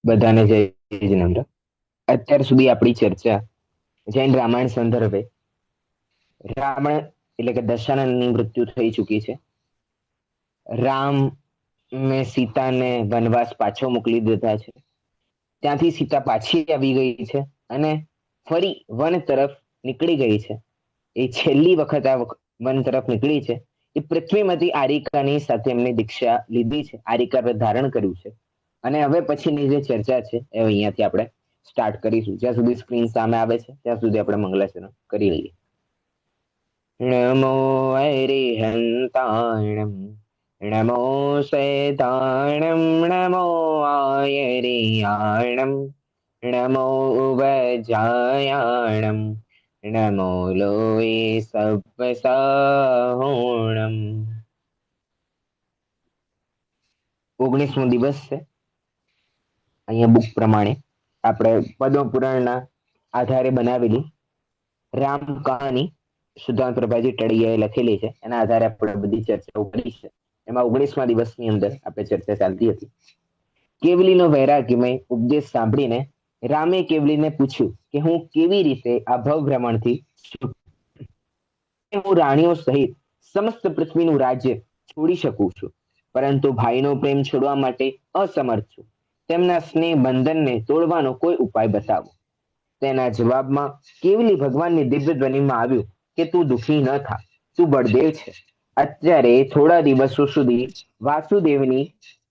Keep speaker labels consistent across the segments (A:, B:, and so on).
A: બધાને જય જિનેન્દ્ર. અત્યાર સુધી આપણી ચર્ચા જૈન રામાયણ સંદર્ભે રાવણ એટલે કે દશાનંદની મૃત્યુ થઈ ચૂકી છે. રામ મેં સીતાને વનવાસ પાછો મોકલી દીધા છે. ત્યાંથી સીતા પાછી આવી ગઈ છે અને ફરી વન તરફ નીકળી ગઈ છે. એ છેલ્લી વખત આ વન તરફ નીકળી છે. એ પૃથ્વીમાંથી આરિકાની સાથે એમને દીક્ષા લીધી છે, આરિકા પર ધારણ કર્યું છે. અને હવે પછીની જે ચર્ચા છે એ અહીંયાથી આપણે સ્ટાર્ટ કરીશું. જ્યાં સુધી સ્ક્રીન સામે આવે છે ત્યાં સુધી આપણે મંગલાચરણ કરી લઈએ. નમો હરિહંતાણમ નમો સૈતાણમ નમો આયરિયાણમ નમો વજાયાણમ નમો લોય સપ્પસાહોણમ. 19મો દિવસ છે. અહીંયા બુક પ્રમાણે આપણે પદ્મ પુરાણના આધારે બનાવેલી રામ કહાની સુધાંત પ્રભાજી ટળિયાએ લખેલી છે. એના આધારે આપણે બધી ચર્ચાઓ કરી છે. એમાં 19મા દિવસની અંદર આપણે ચર્ચા ચાલતી હતી. કેવલીનો વૈરાગ્યમય ઉપદેશ સાંભળીને રામે કેવલીને પૂછ્યું કે હું કેવી રીતે આ ભવભ્રમણથી હું રાણીઓ સહિત સમસ્ત પૃથ્વીનું રાજ્ય છોડી શકું છું, પરંતુ ભાઈનો પ્રેમ છોડવા માટે અસમર્થ છું. તેમના સ્નેહ બંધનને તોડવાનો કોઈ ઉપાય બતાવો. તેના જવાબમાં કેવલી ભગવાનની દિવ્ય ધ્વનિમાં આવ્યું કે તું દુઃખી ન થા, તું બળદેવ છે. અત્યારે થોડા દિવસો સુધી વાસુદેવની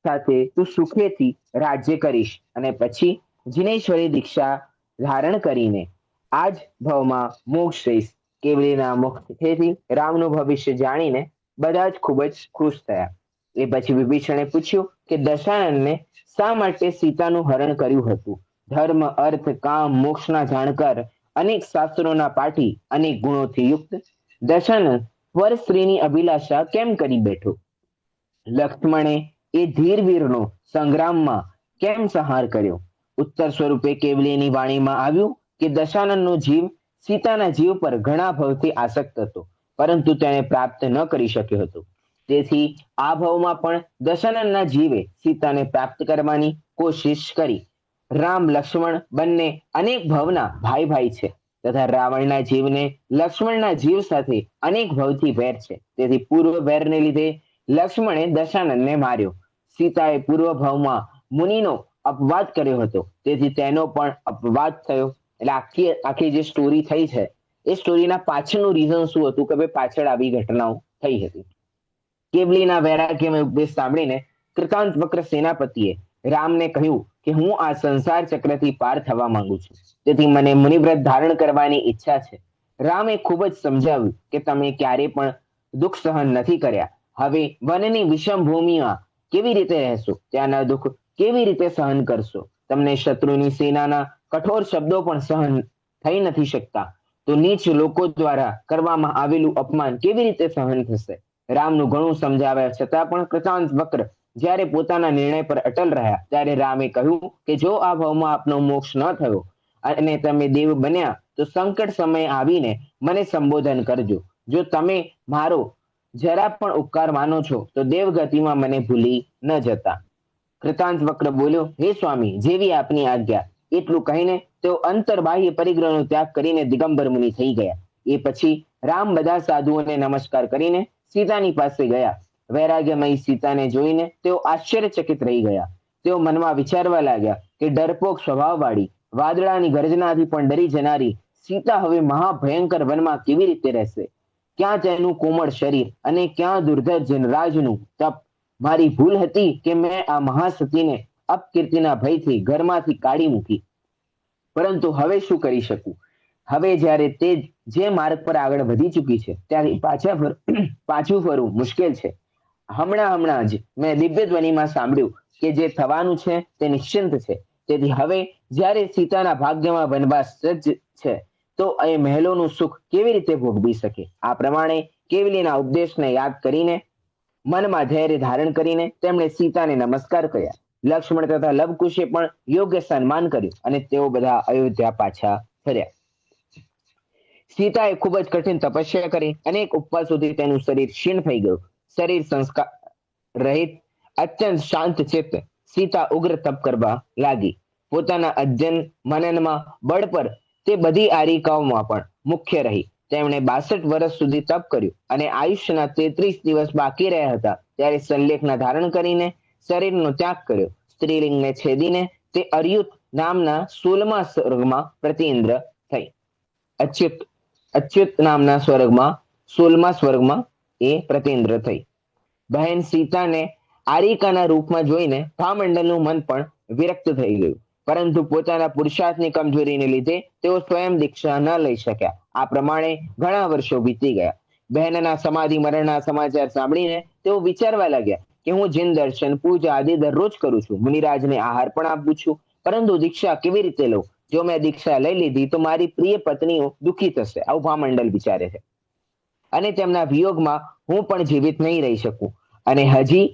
A: સાથે તું સુખેથી રાજ્ય કરીશ અને પછી જીનેશ્વરી દીક્ષા ધારણ કરીને આજ ભવમાં મોક્ષ થઈશ. કેવલીના મુખથી રામનું ભવિષ્ય જાણીને બધા જ ખૂબ જ ખુશ થયા. એ પછી વિભીષણે પૂછ્યું કે દશાનનને શા માટે સીતાનું હરણ કર્યું હતું? ધર્મ, અર્થ, કામ, મોક્ષના જાણકાર, અનેક શાસ્ત્રોના પાઠી, અનેક ગુણોથી યુક્ત દશાનન પર સ્ત્રીની અભિલાષા કેમ કરી બેઠો? લક્ષ્મણે એ ધીરવીરનો સંગ્રામમાં કેમ સંહાર કર્યો? ઉત્તર સ્વરૂપે કેવલીની વાણીમાં આવ્યું કે દશાનનનો જીવ સીતાના જીવ પર ઘણા ભવથી આસક્ત હતો, પરંતુ તેણે પ્રાપ્ત ન કરી શક્યો હતો. તેથી આ ભવમાં પણ દશાનનના જીવે સીતાને પ્રાપ્ત કરવાની કોશિશ કરી. રામ લક્ષ્મણ બંને અનેક ભવના ભાઈ ભાઈ છે તથા રાવણના જીવને લક્ષ્મણના જીવ સાથે અનેક ભવથી વેર છે. તેથી પૂર્વ વેરને લીધે લક્ષ્મણે દશાનનને માર્યો. સીતાએ પૂર્વ ભવમાં મુનિનો અપવાદ કર્યો હતો, તેથી તેનો પણ અપવાદ થયો. એટલે આખી જે સ્ટોરી થઈ છે એ સ્ટોરીના પાછળનું રીઝન શું હતું કે ભાઈ પાછળ આવી ઘટનાઓ થઈ હતી. કેવલીના વૈરાગ્યમય ઉપદેશ સાંભળીને કૃતાંત વક્ર સેનાપતિએ રામને કહ્યું કે હું આ સંસાર ચક્રથી પાર થવા માંગુ છું, તેથી મને મુનિવ્રત ધારણ કરવાની ઈચ્છા છે. રામે ખૂબ જ સમજાવ્યું કે તમે ક્યારે પણ દુઃખ સહન નથી કર્યા. હવે વનની વિષમ ભૂમિમાં કેવી રીતે રહેશો? ત્યાંના દુઃખ કેવી રીતે સહન કરશો? તમને શત્રુની સેનાના કઠોર શબ્દો પણ સહન થઈ નથી શકતા, તો નીચ લોકો દ્વારા કરવામાં આવેલું અપમાન કેવી રીતે સહન થશે? રામનું ઘણું સમજાવ્યા છતાં પણ કૃતાંત વક્ર જ્યારે પોતાના નિર્ણય પર અટલ રહ્યા ત્યારે રામે કહ્યું કે જો આ ભવમાં આપનો મોક્ષ ન થયો અને તમે દેવ બન્યા તો સંકટ સમય આવીને મને સંબોધન કરજો. જો તમે મારો જરા પણ ઉપકાર માનો છો તો દેવગતિમાં મને ભૂલી ન જતા. કૃતાંત વક્ર બોલ્યો, હે સ્વામી, જેવી આપની આજ્ઞા. એટલું કહીને તેઓ અંતરબાહ્ય પરિગ્રહનો ત્યાગ કરીને દિગંબર મુનિ થઈ ગયા. એ પછી રામ બધા સાધુઓને નમસ્કાર કરીને સીતાની પાસે ગયા. વૈરાગ્યમય સીતાને જોઈને તેઓ આશ્ચર્યચકિત રહી ગયા. તેઓ મનમાં વિચારવા લાગ્યા કે ડરપોક સ્વભાવવાળી, વાદળાની ગર્જનાથી પણ ડરી જનારી સીતા હવે મહાભયંકર વનમાં કેવી રીતે રહેશે? ક્યાં તેનું કોમળ શરીર અને ક્યાં દુર્ધર જનરાજનું તપ? મારી ભૂલ હતી કે મેં આ મહાસતીને અપકીર્તિના ભયથી ઘરમાંથી કાઢી મૂકી, પરંતુ હવે શું કરી શકું? હવે જ્યારે તે જે માર્ગ પર આગળ વધી ચૂકી છે ત્યાંથી પાછું ફરવું મુશ્કેલ છે. હમણાં જ મેં દિવ્ય ધ્વનિમાં સાંભળ્યું કે જે થવાનું છે તે નિશ્ચિંત છે. તેથી હવે જ્યારે સીતાના ભાગ્યમાં વનવાસ સજ્જ છે તો એ મહેલોનું સુખ કેવી રીતે ભોગવી શકે? આ પ્રમાણે કેવલીના ઉપદેશને યાદ કરીને મનમાં ધૈર્ય ધારણ કરીને તેમણે સીતાને નમસ્કાર કર્યા. લક્ષ્મણ તથા લવકુશે પણ યોગ્ય સન્માન કર્યું અને તેઓ બધા અયોધ્યા પાછા ફર્યા. સીતાએ ખૂબ જ કઠિન તપસ્યા કરી. અનેક ઉપવાસોથી તેનું શરીર ક્ષીણ થઈ ગયું. શરીર સંસ્કાર રહિત અત્યંત શાંત ચિત્ત સીતા ઉગ્ર તપ કરવા લાગી. પોતાના અધ્યયન મનનમાં બળ પર તે બધી આરિકાઓમાં પણ મુખ્ય રહી. તેમણે 62 વર્ષ સુધી તપ કર્યું અને આયુષ્યના 33 દિવસ બાકી રહ્યા હતા ત્યારે સલ્લેખના ધારણ કરીને શરીરનો ત્યાગ કર્યો. સ્ત્રીલિંગને છેદીને તે અર્યુત નામના 16મા સ્વર્ગમાં પ્રતિઇન્દ્ર થઈ. અચ્યુત નામના સ્વર્ગમાં 16મા સ્વર્ગમાં એ પ્રતિઇન્દ્ર થઈ. બહેન સીતાને આરિકાના રૂપમાં જોઈને ભામંડલનું મન પણ વિરક્ત થઈ ગયું, પરંતુ પોતાના પુરુષાર્થની કમજોરીને લીધે તેઓ સ્વયં દીક્ષા ન લઈ શક્યા. આ પ્રમાણે ઘણા વર્ષો વીતી ગયા. બહેનના સમાધિ મરણના સમાચાર સાંભળીને તેઓ વિચારવા લાગ્યા કે હું જીન દર્શન પૂજા આદિ દરરોજ કરું છું, મુનિરાજને આહાર પણ આપું છું, પરંતુ દીક્ષા કેવી રીતે લઉં? જો મેં દીક્ષા લઈ લીધી તો મારી પ્રિય પત્નીઓ દુઃખી થશે, આવું ભામંડલ વિચારે છે. અને તેમના વિયોગમાં હું પણ જીવિત નહીં રહી શકું, અને હજી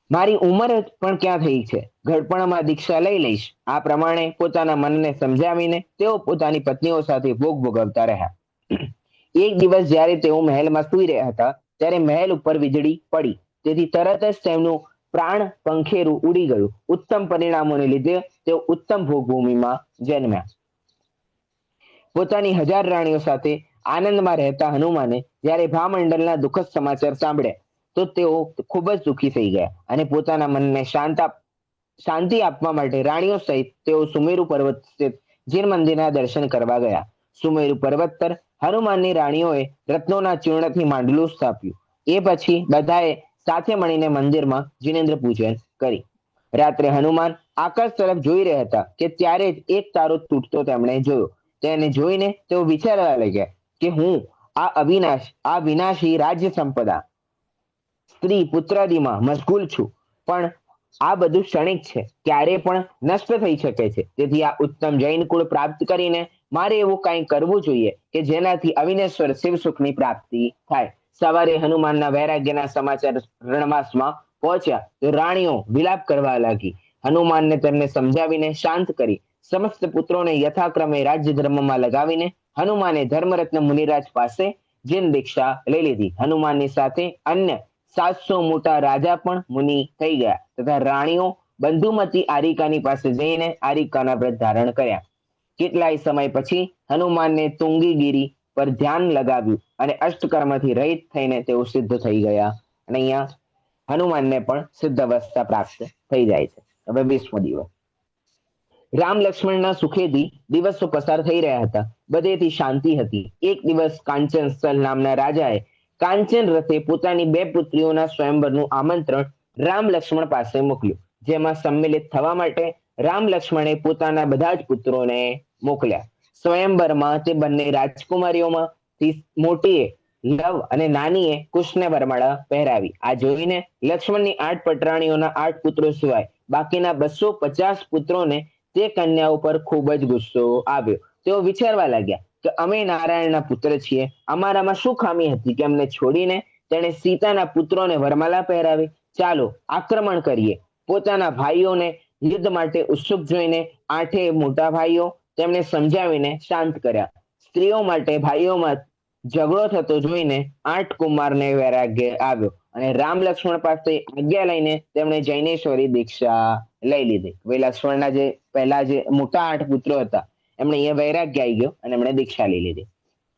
A: મારી ઉંમર પણ ક્યાં થઈ છે, ઘડપણમાં દીક્ષા લઈ લઈશ. આ પ્રમાણે પોતાના મનને સમજાવીને તેઓ પોતાની પત્નીઓ સાથે ભોગ ભોગવતા રહ્યા. એક દિવસ જ્યારે તેઓ મહેલમાં સૂઈ રહ્યા હતા ત્યારે મહેલ ઉપર વીજળી પડી, તેથી તરત જ તેમનું પ્રાણ પંખેરું ઉડી ગયું. ઉત્તમ પરિણામોને લીધે તેઓ ઉત્તમ ભોગભૂમિમાં જન્મ્યા. પોતાની 1000 રાણીઓ સાથે આનંદમાં રહેતા હનુમાને જ્યારે ભામંડલના દુઃખદ સમાચાર સાંભળ્યા તો તેઓ ખૂબ જ દુઃખી થઈ ગયા અને પોતાના મનને શાંતિ આપવા માટે રાણીઓ સહિત તેઓ સુમેરુ પર્વત સ્થિત જીન મંદિરના દર્શન કરવા ગયા. સુમેરુ પર્વત પર હનુમાનની રાણીઓએ રત્નોના ચૂર્ણથી માંડલું સ્થાપ્યું. એ પછી બધાએ સાથે મળીને મંદિરમાં જીનેન્દ્ર પૂજન કરી. રાત્રે હનુમાન આકાશ તરફ જોઈ રહ્યા હતા કે ત્યારે જ એક તારો તૂટતો તેમણે જોયો. તેને જોઈને તેઓ વિચારવા લાગ્યા કે હું આ વિનાશી રાજ્ય સંપદા, સ્ત્રી પુત્રાદિમાં મશગુલ છું, પણ આ બધું ક્ષણિક છે, ક્યારે પણ નષ્ટ થઈ શકે છે. તેથી આ ઉત્તમ જૈન કુળ પ્રાપ્ત કરીને મારે એવું કંઈ કરવું જોઈએ કે જેનાથી અવિનેશ્વર શિવ સુખની પ્રાપ્તિ થાય. સવારે હનુમાનના વૈરાગ્યના સમાચાર રણવાસમાં પહોંચ્યા તો રાણીઓ વિલાપ કરવા લાગી. હનુમાનને તેમને સમજાવીને શાંત કરી સમસ્ત પુત્રોને યથાક્રમે રાજ્ય ધર્મમાં લગાવીને હનુમાને ધર્મરત્ન મુનિરાજ પાસે જીન દીક્ષા લઈ લીધી. હનુમાનની સાથે અન્ય 700 મોટા રાજા પણ મુનિ થઈ ગયા તથા રાણીઓ બંધુમતી આરિકાની પાસે જઈને આરિકાના વ્રત ધારણ કર્યા. કેટલાય સમય પછી હનુમાનને તુંગીગીરી પર ધ્યાન લગાવ્યું અને અષ્ટકર્મથી રહિત થઈને તેઓ સિદ્ધ થઈ ગયા. અને અહીંયા હનુમાનને પણ સિદ્ધ અવસ્થા પ્રાપ્ત થઈ જાય છે. હવે 20મો દિવસ. રામ લક્ષ્મણના સુખેથી દિવસો પસાર થઈ રહ્યા હતા. બધેથી શાંતિ હતી. એક દિવસ કાંચન સ્થળ નામના રાજાએ કાંચન રથે પોતાની 2 પુત્રીઓના સ્વયંવરનું આમંત્રણ રામ લક્ષ્મણ પાસે મોકલ્યું. જેમાં સંમિલિત થવા માટે રામ લક્ષ્મણે પોતાના બધા જ પુત્રોને મોકલ્યા. સ્વયંવરમાં તે બંને રાજકુમારીઓમાંથી મોટીએ લવ અને નાનીએ કુશને વરમાળા પહેરાવી. આ જોઈને લક્ષ્મણની 8 પટરાણીઓના 8 પુત્રો સિવાય બાકીના 250 પુત્રોને તે કન્યાઓ પર ખૂબ જ ગુસ્સો આવ્યો. તેઓ વિચારવા લાગ્યા કે અમે નારાયણના પુત્ર છીએ, અમારામાં શું ખામી હતી કે અમને છોડીને તેણે સીતાના પુત્રોને વરમાલા પહેરાવી? ચાલો આક્રમણ કરીએ. પોતાના ભાઈઓને યુદ્ધ માટે ઉત્સુક જોઈને 8 મોટા ભાઈઓ તેમને સમજાવીને શાંત કર્યા. સ્ત્રીઓ માટે ભાઈઓમાં ઝઘડો થતો જોઈને 8 કુમારને વૈરાગ્ય આવ્યો અને રામ લક્ષ્મણ પાસે આજ્ઞા લઈને તેમણે જૈનેશ્વરી દીક્ષા લઈ લીધી. લક્ષ્મણના જે પહેલા જે મોટા 8 પુત્રો હતા એમણે અહીંયા વૈરાગ્ય આવી ગયો અને એમણે દીક્ષા લઈ લીધી.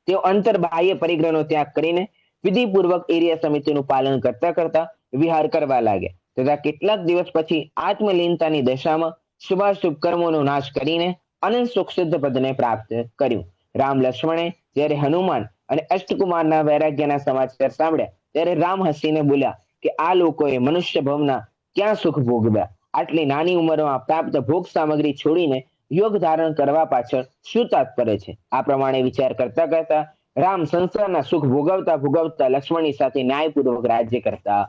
A: તેઓ અંતર બાહ્ય પરિગ્રહનો ત્યાગ કરીને વિધિપૂર્વક એરિયા સમિતિનું પાલન કરતા કરતા વિહાર કરવા લાગ્યા તથા કેટલાક દિવસ પછી આત્મલીનતાની દશામાં શુભાશુભ કર્મોનો નાશ કરીને અનંત સુખસિદ્ધ પદને પ્રાપ્ત કર્યું. રામ લક્ષ્મણે જ્યારે હનુમાન અને અષ્ટકુમારના વૈરાગ્યના સમાચાર સાંભળ્યા ત્યારે રામ હસીને બોલ્યા કે આ લોકોએ મનુષ્ય ભવના ક્યાં સુખ ભોગવ્યા? આટલી નાની ઉંમરમાં પ્રાપ્ત ભોગ સામગ્રી છોડીને યોગ ધારણ કરવા પાછળ શું તાત્પર્ય છે? આ પ્રમાણે વિચાર કરતા કરતા રામ સંસારના સુખ ભોગવતા ભોગવતા લક્ષ્મણની સાથે ન્યાયપૂર્વક રાજ્ય કરતા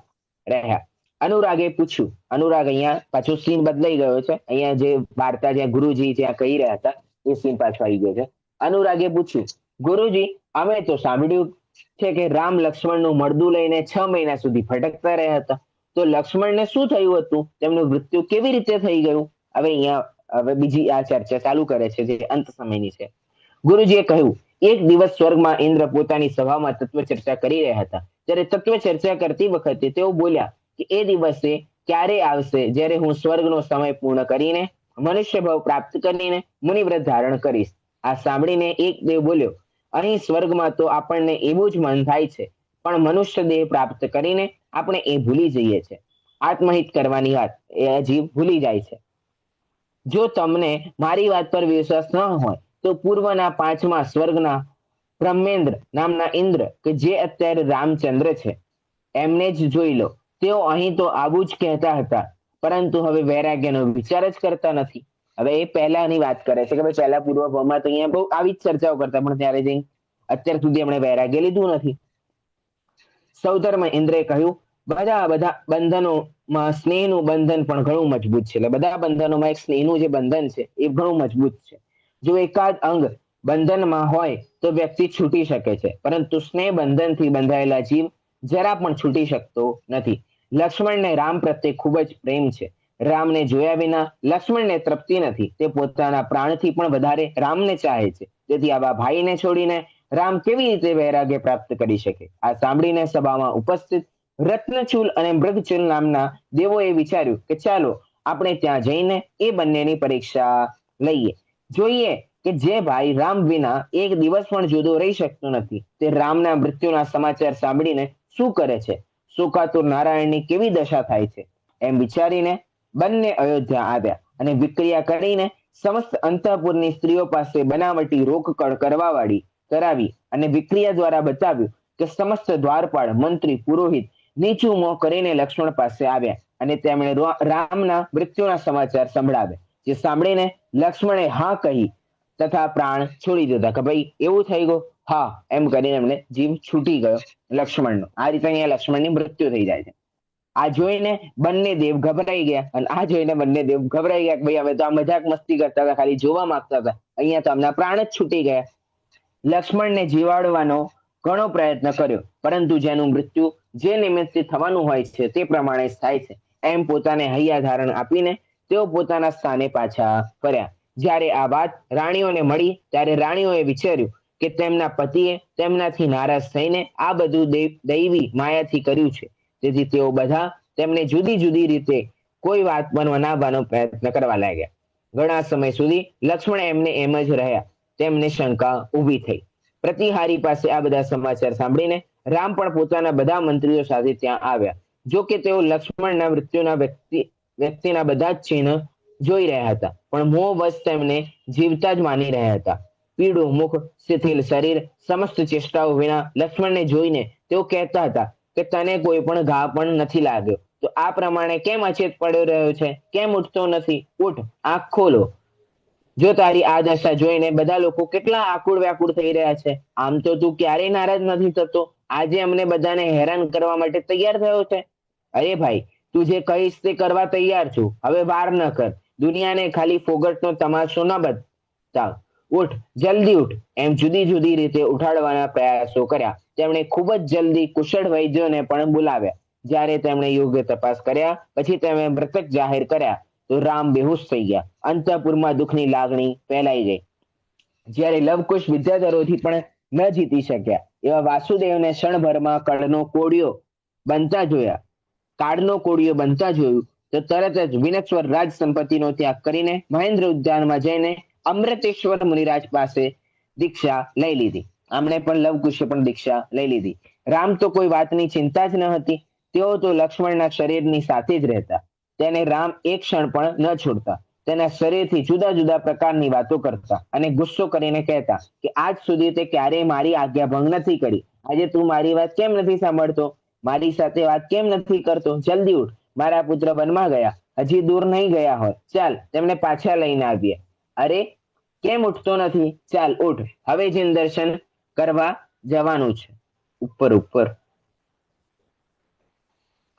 A: રહ્યા. અનુરાગે પૂછ્યું, અનુરાગ અહીંયા પાછો સીન બદલાઈ ગયો છે. અહીંયા જે વાર્તા જ્યાં ગુરુજી જ્યાં કહી રહ્યા હતા એ સીન પાછો આવી ગયો છે. અનુરાગે પૂછ્યું, ગુરુજી અમે તો સાંભળ્યું છે કે રામ લક્ષ્મણનું મળદું લઈને 6 મહિના સુધી ભટકતા રહ્યા હતા, તો લક્ષ્મણને શું થયું હતું? તેમનું મૃત્યુ કેવી રીતે થઈ ગયું? હવે બીજી આ ચર્ચા ચાલુ કરે છે જે અંત સમયની છે. ગુરુજીએ કહ્યું, એક દિવસ સ્વર્ગમાં ઇન્દ્ર પોતાની સભામાં તત્વ ચર્ચા કરી રહ્યા હતા. ત્યારે તત્વ ચર્ચા કરતી વખતે તેઓ બોલ્યા કે એ દિવસે ક્યારે આવશે જ્યારે હું સ્વર્ગનો સમય પૂર્ણ કરીને મનુષ્ય ભાવ પ્રાપ્ત કરીને મુનિવ્રત ધારણ કરીશ. આ સાંભળીને એક દેવ બોલ્યો, અહીં સ્વર્ગમાં તો આપણને એવું જ મન થાય છે, પણ મનુષ્ય દેહ પ્રાપ્ત કરીને આપણે એ ભૂલી જઈએ છીએ. આત્મહિત કરવાની વાત એ જીવ ભૂલી જાય છે. જો તમને મારી વાત પર વિશ્વાસ ન હોય તો પૂર્વના 5મા સ્વર્ગના બ્રહ્મેન્દ્ર નામના ઇન્દ્ર કે જે અત્યારે રામચંદ્ર છે એમને જ જોઈ લો. તેઓ અહીં તો આવું જ કહેતા હતા, પરંતુ હવે વૈરાગ્યનો વિચાર જ કરતા નથી. હવે એ પહેલાની વાત કરે છે કે ભાઈ પહેલા પૂર્વ ભાવમાં તો અહીંયા બહુ આવી જ ચર્ચાઓ કરતા, પણ ત્યારે જઈ અત્યાર સુધી એમણે વૈરાગ્ય લીધું નથી. સૌધર્મ ઇન્દ્રે કહ્યું, બધા બધા બંધનોમાં સ્નેહનું બંધન પણ ઘણું મજબૂત છે. એટલે બધા બંધનોમાં એક સ્નેહનું જે બંધન છે એ ઘણું મજબૂત છે. જો એકાદ અંગ બંધનમાં હોય તો વ્યક્તિ છૂટી શકે છે, પરંતુ સ્નેહ બંધનથી બંધાયેલા જીવ જરા પણ છૂટી શકતો નથી. લક્ષ્મણને રામ પ્રત્યે ખૂબ જ પ્રેમ છે. રામને જોયા વિના લક્ષ્મણને તૃપ્તિ નથી. તે પોતાના પ્રાણથી પણ વધારે રામને ચાહે છે. તેથી આવા ભાઈને છોડીને રામ કેવી રીતે વૈરાગ્ય પ્રાપ્ત કરી શકે? આ સાંભળીને સભામાં ઉપસ્થિત રત્નચૂલ અને મૃગચૂલ નામના દેવોએ વિચાર્યું કે ચાલો આપણે ત્યાં જઈને એ બંનેની પરીક્ષા લઈએ, જોઈએ કે જે ભાઈ રામ વિના એક દિવસ પણ જુદો રહી શકતો નથી તે રામના મૃત્યુના સમાચાર સાંભળીને શું કરે છે, શોકાતુર નારાયણની કેવી દશા થાય છે. એમ વિચારીને બંને અયોધ્યા આવ્યા અને વિક્રિયા કરીને સમસ્ત અંતઃપુરની સ્ત્રીઓ પાસે બનાવટી રોકકળ કરાવી અને વિક્રિયા દ્વારા બતાવ્યું કે સમસ્ત દ્વારપાળ, મંત્રી, પુરોહિત નીચું મોં કરીને લક્ષ્મણ પાસે આવ્યા અને તેમણે રામના મૃત્યુના સમાચાર સંભળાવ્યા. જે સાંભળીને લક્ષ્મણે હા કહી તથા પ્રાણ છોડી દીધા કે ભાઈ એવું થઈ ગયું, હા એમ કરીને એમને જીવ છૂટી ગયો લક્ષ્મણનો. આ રીતે અહીંયા લક્ષ્મણની મૃત્યુ થઈ જાય છે. આ જોઈને બંને દેવ ગભરાઈ ગયા કે ભાઈ હવે તો આ મજાક મસ્તી કરતા હતા, ખાલી જોવા માંગતા હતા, અહીંયા તો આમના પ્રાણ જ છૂટી ગયા. લક્ષ્મણને જીવાડવાનો ઘણો પ્રયત્ન કર્યો, પરંતુ જેનું મૃત્યુ જે નિમિત્તે થવાનું હોય છે તે પ્રમાણે થાય છે. એમ પોતાને હૈયા ધારણ આપીને તેઓ પોતાના સ્થાને પાછા ફર્યા. જ્યારે આ વાત રાણીઓને મળી ત્યારે રાણીઓએ વિચાર્યું કે તેમના પતિએ તેમનાથી નારાજ થઈને આ બધું દૈવી માયાથી કર્યું છે. તેથી તેઓ બધા તેમને જુદી જુદી રીતે કોઈ વાત બનાવવાનો પ્રયત્ન કરવા લાગ્યા. ઘણા સમય સુધી લક્ષ્મણ એમને એમ જ રહ્યા. તેમને શંકા ઊભી થઈ. પ્રતિહારી પાસે આ બધા સમાચાર સાંભળીને રામ પણ પોતાના બધા મંત્રીઓ સાથે ત્યાં આવ્યા. જો કે તેઓ લક્ષ્મણના મૃત્યુના વ્યક્તિના બધા જ ચિહ્ન જોઈ રહ્યા હતા, પણ મોહવશ તેમને જીવતા જ માની રહ્યા હતા. પીળું મુખ, શિથિલ શરીર, સમસ્ત ચેષ્ટાઓ વિના લક્ષ્મણને જોઈને તેઓ કહેતા હતા કે તને કોઈ પણ ઘા પણ નથી લાગ્યો, તો આ પ્રમાણે કેમ અચેત પડ્યો રહ્યો છે? કેમ ઉઠતો નથી? ઉઠ, આંખ ખોલો. જો તારી આ દશા જોઈને બધા લોકો કેટલા આકુળ વ્યાકુળ થઈ રહ્યા છે. આમ તો તું ક્યારેય નારાજ નથી થતો, આજે અમને બધાને હેરાન કરવા માટે તૈયાર થયો છે. અરે ભાઈ, તું જે કહીશ તે કરવા તૈયાર છું, હવે વાર ન કર. દુનિયાને ખાલી ફોગટનો તમાશો ન બતાવ. ઉઠ, જલ્દી ઉઠ. એમ જુદી જુદી રીતે ઉઠાડવાના પ્રયાસો કર્યા. તેમણે ખૂબ જ જલ્દી કુશળ વૈદ્યોને પણ બોલાવ્યા. જ્યારે તેમણે યોગ્ય તપાસ કર્યા પછી તેમણે મૃતક જાહેર કર્યા તો રામ બેહોશ થઈ ગયા. અંતઃપુરમાં દુઃખની લાગણી ફેલાઈ ગઈ. જ્યારે લવકુશ વિદ્યાધરોથી પણ ન જીતી શક્યા એવા વાસુદેવને ક્ષણભરમાં કાળનો કોળિયો બનતા જોયું તો તરત જ વિનસ્વર રાજ સંપત્તિનો ત્યાગ કરીને મહેન્દ્ર ઉદ્યાનમાં જઈને અમૃતેશ્વર મુનિરાજ પાસે દીક્ષા લઈ લીધી. આમણે પણ લવકુશે પણ દીક્ષા લઈ લીધી. રામ તો કોઈ વાતની ચિંતા જ ન હતી. તેઓ તો લક્ષ્મણના શરીરની સાથે જ રહેતા. તેને રામ એક ક્ષણ પણ ન છોડતા. તેના શરીરથી જુદા જુદા પ્રકારની વાતો કરતા અને ગુસ્સો કરીને કહેતા કે આજ સુધી તે ક્યારેય મારી આજ્ઞા ભંગ નથી કરી. આજે તું મારી વાત કેમ નથી સાંભળતો? મારી સાથે વાત કેમ નથી કરતો? જલ્દી ઉઠ. મારા પુત્ર વનમાં ગયા, હજી દૂર નહીં ગયા હોય. ચાલ તેમને પાછા લઈને આવીએ. અરે કેમ ઉઠતો નથી? ચાલ ઉઠ, હવે જ દર્શન કરવા જવાનું છે.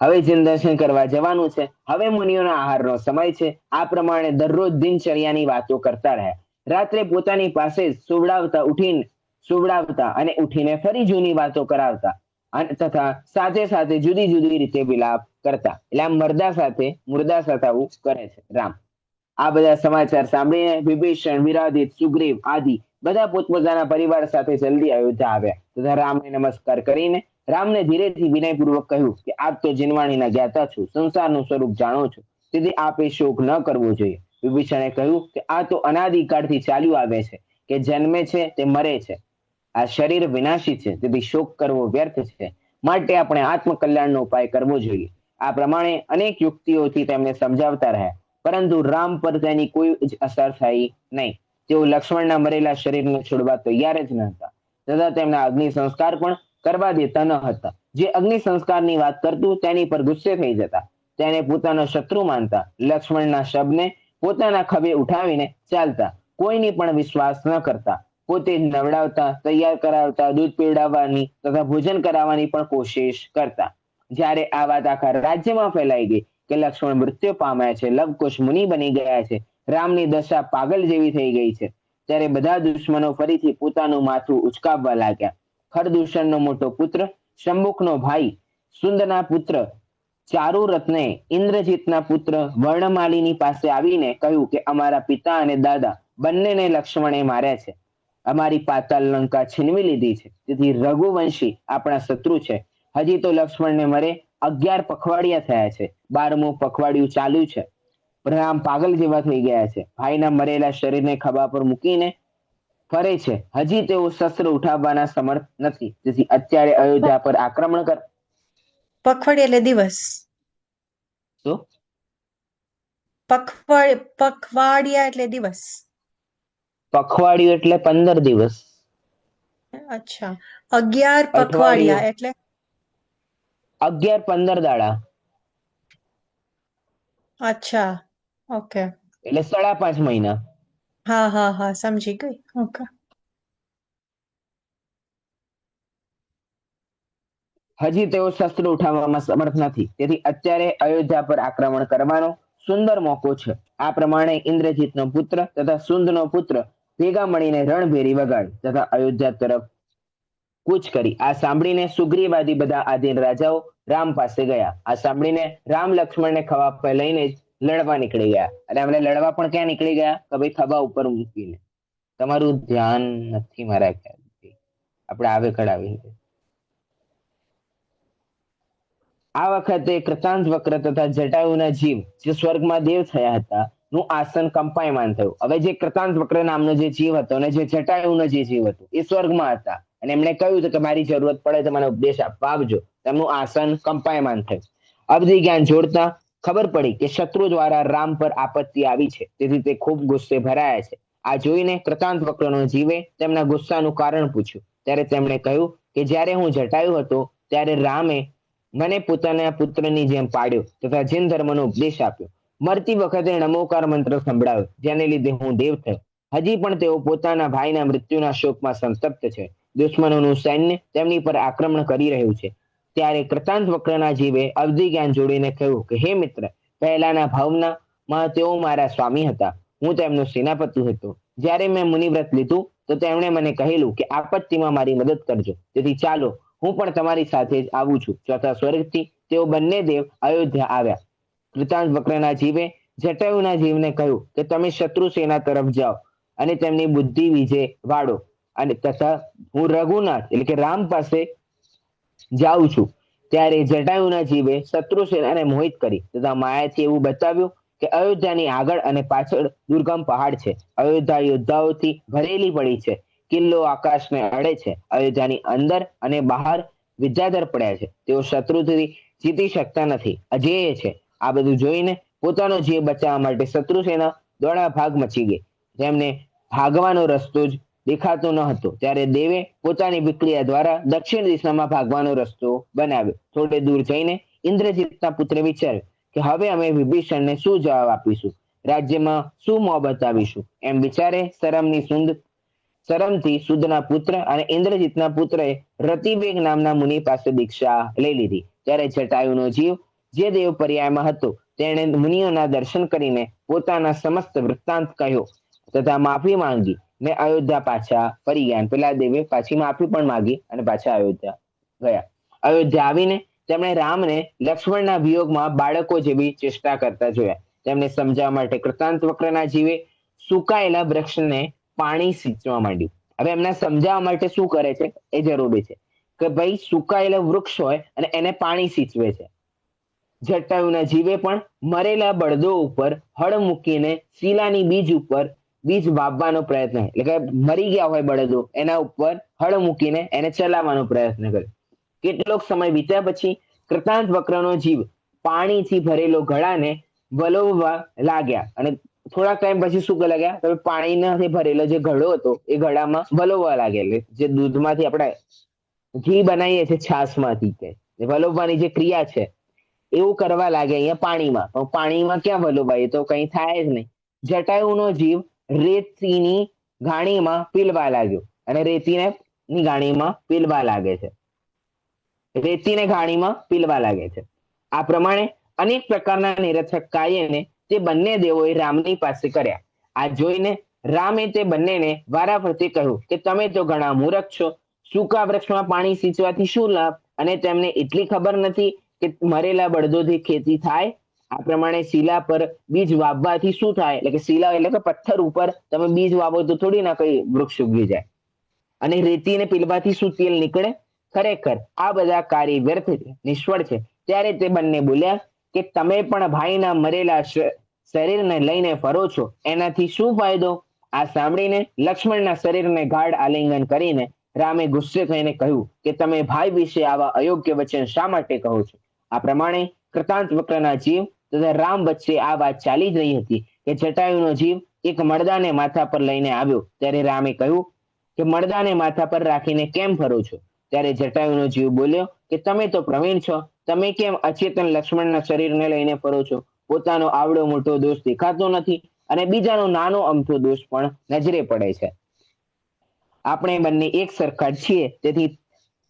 A: હવે દર્શન કરવા જવાનું છે. હવે મુનિઓના આહારનો સમય છે. આ પ્રમાણે દરરોજ દિનચર્યાની વાતો કરતા રહ્યા. રાત્રે પોતાની પાસે સુવડાવતા અને ઉઠીને ફરી જૂની વાતો કરાવતા તથા સાથે સાથે જુદી જુદી રીતે વિલાપ કરતા. એટલે આમ મુર્દા સાથે આવું કરે છે રામ. આ બધા સમાચાર સાંભળીને વિભીષણ, વિરાધિત, સુગ્રીવ આદિ બધા પોતપોતાના પરિવાર સાથે જલ્દી અયોધ્યા આવ્યા તથા રામને નમસ્કાર કરીને રામને ધીરેથી વિનયપૂર્વક કહ્યું કે આપ તો જીનવાણીના જ્ઞાતા છો, સંસારનું સ્વરૂપ જાણો છો, તેથી આપે શોક ન કરવો જોઈએ. વિભીષણે કહ્યું કે આ તો અનાદિકાળથી ચાલ્યું આવે છે કે જન્મે છે તે મરે છે. આ શરીર વિનાશી છે, તેથી શોક કરવો વ્યર્થ છે. માટે આપણે આત્મકલ્યાણનો ઉપાય કરવો જોઈએ. આ પ્રમાણે અનેક યુક્તિઓથી તેમને સમજાવતા રહ્યા, પરંતુ રામ પર તેની કોઈ જ અસર થઈ નહીં. તેઓ લક્ષ્મણના મરેલા શરીરને છોડવા તૈયાર જ ન હતા, તથા તેમના અગ્નિ સંસ્કાર પણ કરવા દેતા ન હતા. જે અગ્નિ સંસ્કારની વાત કરતું તેની પર ગુસ્સે થઈ જતા. તેને પોતાનો શત્રુ માનતા લક્ષ્મણના શબને પોતાના ખભે ઉઠાવીને ચાલતા. કોઈની પણ વિશ્વાસ ન કરતા. પોતે નવડાવતા, તૈયાર કરાવતા, દૂધ પીવડાવવાની તથા ભોજન કરાવવાની પણ કોશિશ કરતા. જ્યારે આ વાત આખા રાજ્યમાં ફેલાઈ ગઈ કે લક્ષ્મણ મૃત્યુ પામ્યા છે, લવકુશ મુનિ બની ગયા છે, રામની દશા પાગલ જેવી થઈ ગઈ છે, ત્યારે બધા દુશ્મનો ફરીથી પોતાનું માથું ઉચકાવવા લાગ્યા. ખરદૂષણનો મોટો પુત્ર શંભુકનો ભાઈ સુંદના પુત્ર ચારુરથને ઇન્દ્રજીતના પુત્ર વર્ણમાલીની પાસે આવીને કહ્યું કે અમારા પિતા અને દાદા બંનેને લક્ષ્મણે માર્યા છે. અમારી પાતાલ લંકા છીનવી લીધી છે, તેથી રઘુવંશી આપણા શત્રુ છે. હજી તો લક્ષ્મણને મરે 11 પખવાડિયા થયા છે, 12મું પખવાડિયું ચાલ્યું છે. રામ પાગલ જેવા થઈ ગયા છે. ભાઈના મરેલા શરીરને ખભા પર મૂકીને ફરે છે. હજી તેઓ શસ્ત્ર ઉઠાવવાના સમર્થ નથી, તેથી અત્યારે અયોધ્યા પર આક્રમણ કર.
B: પખવાડિયા એટલે દિવસ.
A: શું?
B: પખવાડિયા એટલે દિવસ.
A: પખવાડિયું એટલે 15 દિવસ.
B: અચ્છા, 11 પખવાડિયા એટલે
A: 11-15 દાડા.
B: અચ્છા, ઓકે,
A: એટલે 5.5 મહિના.
B: હા હા હા, સમજી ગઈ. ઓકે.
A: હજી તેઓ શસ્ત્ર ઉઠાવવામાં સમર્થ નથી, તેથી અત્યારે અયોધ્યા પર આક્રમણ કરવાનો સુંદર મોકો છે. આ પ્રમાણે ઇન્દ્રજીતનો પુત્ર તથા સુંદનો પુત્ર ભેગા મળીને રણભેરી વગાડી તથા અયોધ્યા તરફ કૂચ કરી. આ સાંભળીને સુગ્રીવાદી બધા આદિન રાજાઓ રામ પાસે ગયા. આ સાંભળીને રામ લક્ષ્મણને ખભા પર લઈને જ લડવા નીકળી ગયા. અને એમને લડવા પણ ક્યાં નીકળી ગયા? કે ભાઈ ખભા ઉપર મૂકીને. તમારું ધ્યાન નથી મારા ખ્યાલથી. આપણે આવે કડાવી. આ વખતે કૃતાંત વક્ર તથા જટાયુના જીવ જે સ્વર્ગમાં દેવ થયા હતા નું આસન કંપાયમાન થયું. હવે જે કૃતાંત વક્ર નામનો જે જીવ હતો અને જે જટાયુનો જે જીવ હતો એ સ્વર્ગમાં હતા, અને એમણે કહ્યું હતું કે મારી જરૂરત પડે તો મને ઉપદેશ આપવા આવજો. તેમનું આસન કંપાયમાન થયું. અવધિ જ્ઞાન જોડતા ખબર પડી કે શત્રુ દ્વારા રામ પર આપત્તિ આવી છે, તેથી તે ખૂબ ગુસ્સે ભરાયા છે. આ જોઈને કૃતાંત વક્રનો જીવે તેમના ગુસ્સાનું કારણ પૂછ્યું. ત્યારે તેમણે કહ્યું કે જ્યારે હું જટાયુ હતો ત્યારે રામે મને પોતાના પુત્રની જેમ પાડ્યો તથા જૈન ધર્મનો ઉપદેશ આપ્યો. મરતી વખતે નમોકાર મંત્ર સંભળાવ્યો, જેને લીધે હું દેવ થયો. હજી પણ તેઓ પોતાના ભાઈના મૃત્યુના શોકમાં સંતપ્ત છે. દુશ્મનોનું સૈન્ય તેમની પર આક્રમણ કરી રહ્યું છે. ત્યારે કૃતાંત વક્રના જીવે અવધિ જ્ઞાન જોડીને કહ્યું કે હે મિત્ર, પહેલાના ભાવનામાં તેઓ મારા સ્વામી હતા. હું તેમનો સેનાપતિ હતો. જ્યારે મેં મુનિવ્રત લીધું તો તેમણે મને કહેલું કે આપત્તિમાં મારી મદદ કરજો, તેથી ચાલો હું પણ તમારી સાથે જ આવું છું. ચોથા સ્વર્ગથી તેઓ બંને દેવ અયોધ્યા આવ્યા. કૃતાંત વક્રના જીવે જટાયુના જીવને કહ્યું કે તમે શત્રુ સેના તરફ જાઓ અને તેમની બુદ્ધિ વિજે વાળો, અને તથા હું રઘુનાથ એટલે કે રામ પાસે જાઉં છું. ત્યારે જટાયુના જીવે શત્રુ સેનાને મોહિત કરી તથા માયાથી એવું બતાવ્યું કે અયોધ્યાની આગળ અને પાછળ દુર્ગમ પહાડ છે. અયોધ્યા યોદ્ધાઓથી ભરેલી પડી છે. કિલ્લો આકાશને અડે છે. અયોધ્યાની અંદર અને બહાર વિદ્યાધર પડ્યા છે. તેઓ શત્રુથી જીતી શકતા નથી, અજેય છે. આ બધું જોઈને પોતાનો જીવ બચાવવા માટે શત્રુ સેના દોડા ભાગ મચી ગઈ. તેમને ભાગવાનો રસ્તો જ દેખાતો ન હતો. ત્યારે દેવે પોતાની વિક્રિયા દ્વારા દક્ષિણ દિશામાં ભાગવાનો રસ્તો બનાવ્યો. થોડે દૂર જઈને ઇન્દ્રજીતના પુત્રે વિચાર્યું કે હવે અમે વિભીષણને શું જવાબ આપીશું, રાજ્યમાં શું મોં બતાવીશું. એમ વિચારે શરમથી સુદના પુત્ર અને ઇન્દ્રજીતના પુત્રએ રતિવેગ નામના મુનિ પાસે દીક્ષા લઈ લીધી. ત્યારે જટાયુનો જીવ જે દેવ પર્યાયમાં હતો તેણે મુનિઓના દર્શન કરીને પોતાના સમસ્ત વૃત્તાંત કહ્યો તથા માફી માંગી ને અયોધ્યા પાછા ફરી ગયા. પેલા દેવે પાછી માફી પણ માંગી અને પાછા અયોધ્યા ગયા. અયોધ્યા આવીને તેમણે રામને લક્ષ્મણના વિયોગમાં બાળકો જેવી ચેષ્ટા કરતા જોયા. તેમને સમજાવવા માટે કૃતાંત વક્રના જીવે સુકાયેલા વૃક્ષને પાણી સિંચવા માંડ્યું. હવે એમને સમજાવવા માટે શું કરે છે એ જરૂરી છે કે ભાઈ સુકાયેલો વૃક્ષ હોય અને એને પાણી સિંચવે છે. જટાયુના જીવે પણ મરેલા બળદો ઉપર હળ મૂકીને શીલાની બીજ ઉપર બીજ વાવવાનો પ્રયત્ન, એટલે કે મરી ગયા હોય બળદો એના ઉપર હળ મૂકીને એને ચલાવવાનો પ્રયત્ન કર્યો. કેટલોક સમય વીત્યા પછી કૃતાંત વક્રનો જીવ પાણીથી ભરેલો ઘડાને વલોવવા લાગ્યા, અને થોડાક ટાઈમ પછી શું કરવા લાગ્યા, તમે પાણીનાથી ભરેલો જે ઘડો હતો એ ઘડામાં વલોવવા લાગ્યા. એટલે જે દૂધમાંથી આપણે ઘી બનાવીએ છીએ છાશમાંથી, કે વલોવવાની જે ક્રિયા છે એવું કરવા લાગે અહીંયા પાણીમાં. પણ પાણીમાં ક્યાં વલોવાય, તો કઈ થાય જ નહીં. જટાયુનો જીવ રેતીની ગાણીમાં પીલવા લાગ્યો, અને રેતીને ની ગાણીમાં પીલવા લાગે છે, રેતીને ગાણીમાં પીલવા લાગે છે. આ પ્રમાણે અનેક પ્રકારના નિરર્થક કાર્યને તે બંને દેવોએ રામની પાસે કર્યા. આ જોઈને રામે તે બંનેને વારાફરતી કહ્યું કે તમે તો ઘણા મૂરખ છો. સૂકા વૃક્ષમાં પાણી સિંચવાથી શું લાભ, અને તેમને એટલી ખબર નથી કે મરેલા બળદોથી ખેતી થાય. આ પ્રમાણે શીલા પર બીજ વાવવાથી શું થાય, એટલે કે શીલા એટલે કે પથ્થર ઉપર તમે બીજ વાવો તો થોડી ના કઈ વૃક્ષ ઉગી જાય. અને રેતીને પીલવાથી શું તેલ નીકળે. ખરેખર આ બધા કાર્ય વ્યર્થ છે, નિષ્ફળ છે. ત્યારે તે બંને બોલ્યા કે તમે પણ ભાઈના મરેલા શરીરને લઈને ફરો છો, એનાથી શું ફાયદો. આ સાંભળીને લક્ષ્મણના શરીરને ગાઢ આલિંગન કરીને રામે ગુસ્સે થઈને કહ્યું કે તમે ભાઈ વિશે આવા અયોગ્ય વચન શા માટે કહો છો. આ પ્રમાણે કૃતાંત વક્રના જીવ તથા રામ વચ્ચે આ વાત ચાલી જ રહી હતી કે જટાયુનો જીવ એક મળદાને માથા પર લઈને આવ્યો. ત્યારે રામે કહ્યું કે મળદાને માથા પર રાખીને કેમ ફરો છો. ત્યારે જટાયુનો જીવ બોલ્યો કે તમે તો પ્રવીણ છો, તમે કેમ અચેતન લક્ષ્મણના શરીરને લઈને ફરો છો. પોતાનો આવડો મોટો દોષ દેખાતો નથી, અને બીજાનો નાનો અમથો દોષ પણ નજરે પડે છે. આપણે બંને એક સરખા જ છીએ, તેથી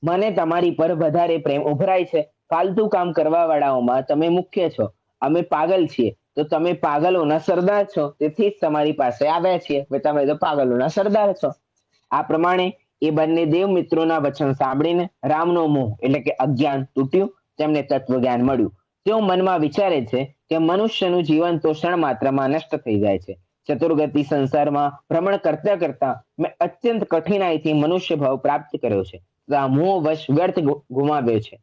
A: મને તમારી પર વધારે પ્રેમ ઉભરાય છે. ફાલતુ કામ કરવા વાળાઓમાં તમે મુખ્ય છો. અમે પાગલ છીએ, તો તમે પાગલોના સરદાર છો, તેથી જ તમારી પાસે આવ્યા છીએ. તમે તો પાગલોના સરદાર છો. આ પ્રમાણે એ બંને દેવ મિત્રોના વચન સાંભળીને રામનો મોહ એટલે કે અજ્ઞાન તૂટ્યું, તેમને તત્વજ્ઞાન મળ્યું. તેઓ મનમાં વિચારે છે કે મનુષ્યનું જીવન તો ક્ષણ માત્રમાં નષ્ટ થઈ જાય છે. ચતુર્ગતિ સંસારમાં ભ્રમણ કરતા કરતા મેં અત્યંત કઠિનાઈથી મનુષ્ય ભાવ પ્રાપ્ત કર્યો છે, મોહ વશ વ્યર્થ ગુમાવ્યો છે.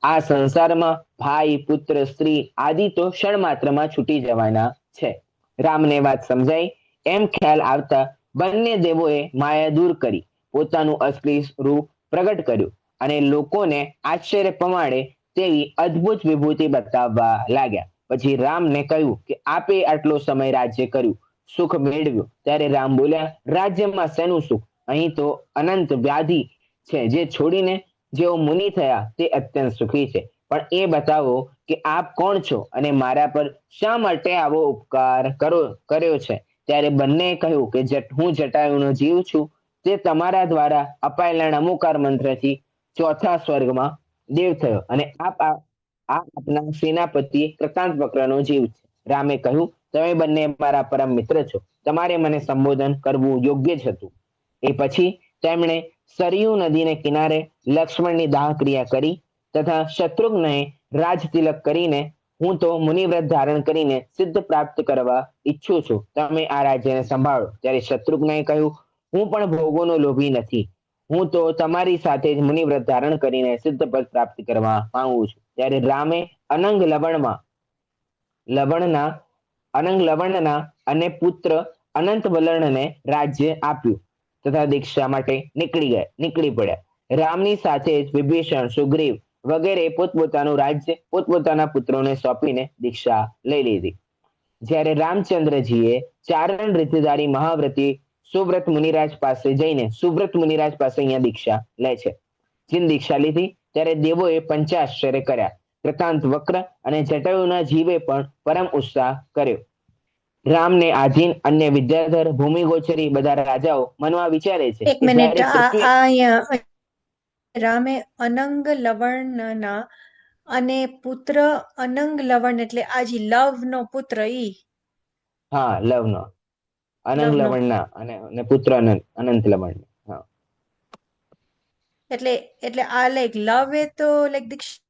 A: આ સંસારમાં ભાઈ, પુત્ર, સ્ત્રી આદિ તો ક્ષણ માત્રમાં છૂટી જવાના છે. રામને વાત સમજાઈ એમ ખ્યાલ આવતા બંને દેવોએ માયા દૂર કરી પોતાનું અસલી રૂપ પ્રગટ કર્યું, અને લોકોને આશ્ચર્ય પમાડે તેવી અદ્ભુત વિભૂતિ બતાવવા લાગ્યા. પછી રામને કહ્યું કે આપે આટલો સમય રાજ્ય કર્યું, સુખ મેળવ્યું. ત્યારે રામ બોલ્યા, રાજ્યમાં શેનું સુખ, અહીં તો અનંત વ્યાધિ છે. જે છોડીને જેઓ મુનિ થયા તે અત્યંત સુખી છે. પણ એ બતાવો કે આપ કોણ છો, અને મારા પર શા માટે આવો ઉપકાર કર્યો છે. ત્યારે બંનેએ કહ્યું કે હું જટાયુનો જીવ છું, તે તમારા દ્વારા અપાયેલા નમોકાર મંત્રથી ચોથા સ્વર્ગમાં દેવ થયો, અને આપના સેનાપતિ કૃતાંત વક્રનો જીવ છે. રામે કહ્યું, તમે બંને મારા પરમ મિત્ર છો, તમારે મને સંબોધન કરવું યોગ્ય જ હતું. એ પછી તેમણે સરયુ નદીને કિનારે લક્ષ્મણની દાહ ક્રિયા કરી, તથા શત્રુઘ્નએ રાજ તિલક કરીને હું તો મુનિવ્રત ધારણ કરીને સિદ્ધ પ્રાપ્ત કરવા ઈચ્છું છું, તમે આ રાજ્યને સંભાળો. ત્યારે શત્રુઘ્નએ કહ્યું, હું પણ ભોગોનો લોભી નથી, હું તો તમારી સાથે જ મુનિવ્રત ધારણ કરીને સિદ્ધ પદ પ્રાપ્ત કરવા માંગુ છું. ત્યારે રામે અનંગ લવણના અને પુત્ર અનંત વલણને રાજ્ય આપ્યું, તથા દીક્ષા માટે નીકળી પડ્યા. રામની સાથે જ વિભીષણ, સુગ્રીવ વગેરે પોતપોતાનું રાજ્ય પોતપોતાના પુત્રોને સોંપીને દીક્ષા લઈ લીધી. જ્યારે રામચંદ્રજીએ ચારણ રીતિધારી મહાવ્રતી સુવ્રત મુનિરાજ પાસે જઈને સુવ્રત મુનિરાજ પાસે અહીંયા દીક્ષા લે છે. જેમ દીક્ષા લીધી ત્યારે દેવોએ પંચાશ્ચર્ય કર્યા. કૃતાંત વક્ર અને જટાયુના જીવે પણ પરમ ઉત્સાહ કર્યો. રામને આધીન અન્ય વિદ્યાધર, ભૂમિગોચરી બધા રાજાઓ મનમાં વિચારે છે
B: એક
A: કે
B: મિનિટ,
A: જ્યારે
B: આ
A: પૃથ્વી
B: અહીંયા રામે અનંગ લવણના અને પુત્ર અનંગ લવણ એટલે આ જે લવ નો પુત્ર ઈ
A: હા લવનો અનંગ
B: લવનો
A: લવણના અને પુત્ર અનંત લવણ. હા,
B: એટલે એટલે આ લાઈક લવ એ તો લાઈક દીક્ષા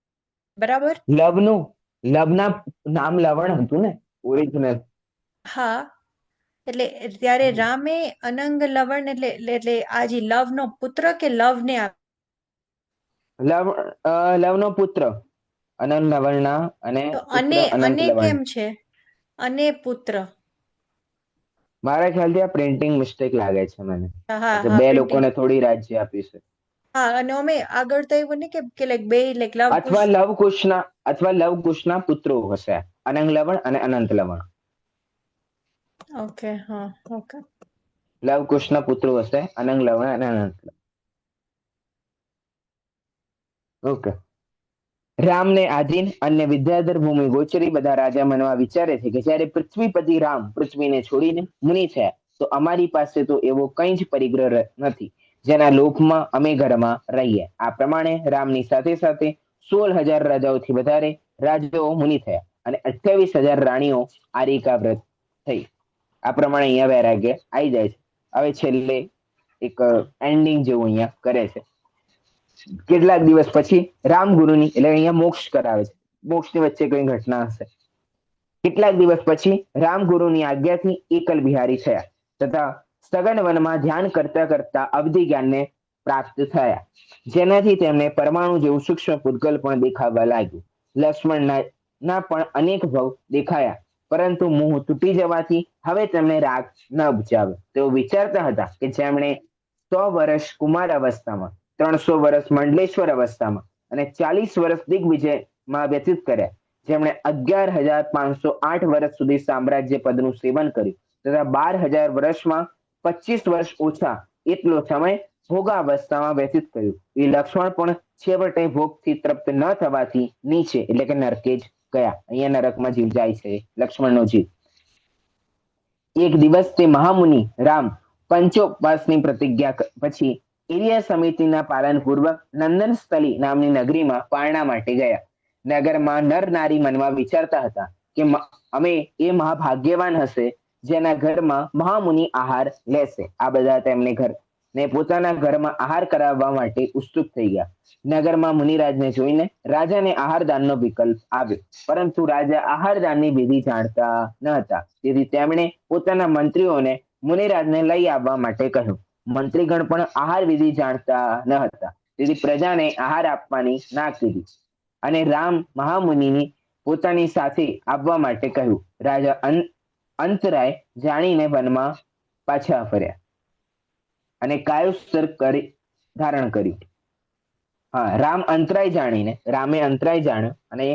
B: બરાબર.
A: લવનું લવના નામ લવણ હતું ને ઓરિજિનલ.
B: હા, એટલે ત્યારે રામે અનંગ લવણ એટલે આ જે લવ નો પુત્ર કે લવ ને
A: લવનો પુત્ર. અનંગ લવણના અને
B: તો
A: પુત્ર અનંત
B: અને
A: લવણ.
B: કેમ છે? અને પુત્ર.
A: મારા ખ્યાલથી આ પ્રિન્ટિંગ મિસ્ટેક લાગે છે મને,
B: હા
A: કે
B: હા
A: બે
B: પ્રિન્ટિંગ.
A: લોકોને થોડી રાજ્ય આપ્યું છે.
B: હા, અને અમે આગળ તો એવું ને કે લાઈક બે લાઈક લવ કુશ.
A: અથવા લવકુશના પુત્રો હશે, અનંગ લવણ અને અનંત લવણ.
B: ઓકે, હા, ઓકે.
A: લવકુશના પુત્રો હશે, અનંગ લવણ અને અનંત લવણ. ઓકે. રામને આધીન અને વિદ્યાધર ભૂમિ ગોચરી બધા રાજા મનવા વિચારે છે કે જ્યારે પૃથ્વીપતિ રામ પૃથ્વીને છોડીને મુનિ થયા, તો અમારી પાસે તો એવો કંઈ જ પરિગ્રહ નથી જેના લોભમાં અમે ઘરમાં રહીએ. આ પ્રમાણે રામની સાથે સાથે 16,000 રાજાઓથી વધારે રાજાઓ મુનિ થયા અને 28,000 રાણીઓ આરિકા વ્રત થઈ. આ પ્રમાણે અહીંયા વૈરાગ્ય આવી જાય છે. હવે છેલ્લે એક એન્ડિંગ જેવું અહીંયા કરે છે. કેટલાક દિવસ પછી રામગુરુની, એટલે અહીંયા મોક્ષ કરાવે છે, મોક્ષની વચ્ચે કઈ ઘટના હશે. કેટલાક દિવસ પછી રામગુરુની આજ્ઞાથી એકલ બિહારી થયા તથા સઘન વનમાં ધ્યાન કરતા કરતા અવધિ જ્ઞાનને પ્રાપ્ત થયા, જેનાથી તેમને પરમાણુ જેવું સૂક્ષ્મ પૂતગલ પણ દેખાવા લાગ્યું. લક્ષ્મણના પણ અનેક ભવ દેખાયા, પરંતુ મોહ તૂટી જવાથી હવે તેમને રાગ ન ઉપજાવ્યો. તેઓ વિચારતા હતા કે જેમણે 100 વર્ષ કુમાર અવસ્થામાં, 300 વર્ષ મંડલેશ્વર અવસ્થામાં અને 40 વર્ષ દિગ્વિજયમાં વ્યતીત કર્યા, જેમણે 11,508 વર્ષ સુધી સામ્રાજ્ય પદનું સેવન કર્યું તથા 12,000 વર્ષમાં 25 વર્ષ ઓછા એટલો સમય ભોગાવસ્થામાં વ્યતીત કર્યું, એ લક્ષ્મણ પણ છેવટે ભોગથી તૃપ્ત ન થવાથી નીચે એટલે કે નરકે જ ગયા. અહીંયા નરકમાં જીવ જાય છે લક્ષ્મણનો જીવ. એક દિવસ તે મહામુનિ રામ પંચોપવાસની પ્રતિજ્ઞા પછી એરિયા સમિતિના પાલનપૂર્વક નંદનસ્થલી નામની નગરીમાં પારણા માટે ગયા. નગરમાં નર નારી મનમાં વિચારતા હતા કે અમે એ મહાભાગ્યવાન હશે જેના ઘરમાં મહામુનિ આહાર લેશે. આ બધા તેમને ઘર ને પોતાના ઘરમાં આહાર કરાવવા માટે ઉત્સુક થઈ ગયા. નગરમાં મુનિરાજને જોઈને રાજાને આહારદાનનો વિકલ્પ આવ્યો, પરંતુ રાજા આહારદાનની વિધિ જાણતા ન હતા. તેથી તેમણે પોતાના મંત્રીઓને મુનિરાજને લઈ આવવા માટે કહ્યું. મંત્રીગણ પણ આહાર વિધિ જાણતા ન હતા, તેથી પ્રજાને આહાર આપવાની ના કીધી અને રામ મહામુનિની પોતાની સાથે આવવા માટે કહ્યું. રાજા અંતરાય જાણીને વનમાં પાછા ફર્યા અને કાયોત્સર ધારણ કર્યું. હા, રામે અંતરાય જાણ્યો અને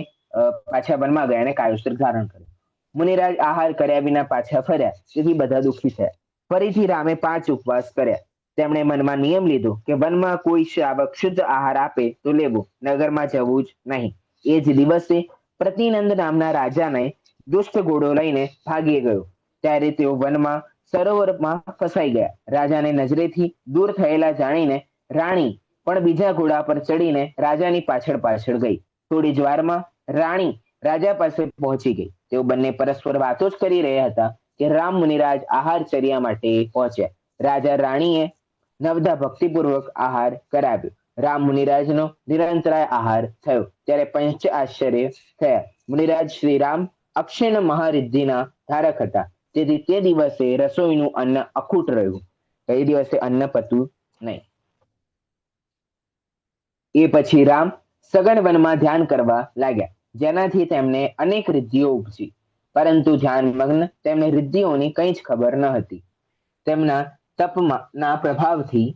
A: પાછા વનમાં ગયા અને કાયોત્સર ધારણ કર્યું. મુનિરાજ આહાર કર્યા વિના પાછા ફર્યા, તેથી બધા દુઃખી થયા. ફરીથી રામે 5 ઉપવાસ કર્યા. તેમણે મનમાં નિયમ લીધો કે વનમાં કોઈ શ્રાવક શુદ્ધ આહાર આપે તો લેવો, નગરમાં જવું જ નહીં. એ જ દિવસે પ્રતિનંદ નામના રાજાને દુષ્ટ ઘોડો લઈને ભાગી ગયો. ત્યારે તેઓ વનમાં સરોવરમાં ફસાઈ ગયા. રાજાને નજરેથી દૂર થયેલા જાણીને રાણી પણ બીજા ઘોડા પર ચડીને રાજાની પાછળ પાછળ ગઈ. થોડી જ વારમાં રાણી રાજા પાસે પહોંચી ગઈ. તેઓ બંને પરસ્પર વાતો જ કરી રહ્યા હતા કે રામ મુનિરાજ આહારચર્યા માટે પહોંચ્યા. રાજા રાણીએ નવદા ભક્તિપૂર્વક આહાર કરાવ્યો. રામ મુનિરાજનો નિરંતરાય આહાર થયો ત્યારે પંચ આશ્ચર્ય થયા. મુનિરાજ શ્રી રામ અક્ષય મહારિદ્ધિના ધારક હતા, તેથી તે દિવસે રસોઈનું અન્ન અખૂટ રહ્યું. એ દિવસે અન્ન પતું નહીં. એ પછી રામ સઘન વનમાં ધ્યાન કરવા લાગ્યા, જેનાથી તેમને અનેક રિદ્ધિઓ ઉપજી, પરંતુ ધ્યાનમગ્ન તેમને રિદ્ધિઓની કંઈ જ ખબર ન હતી. તેમના તપના પ્રભાવથી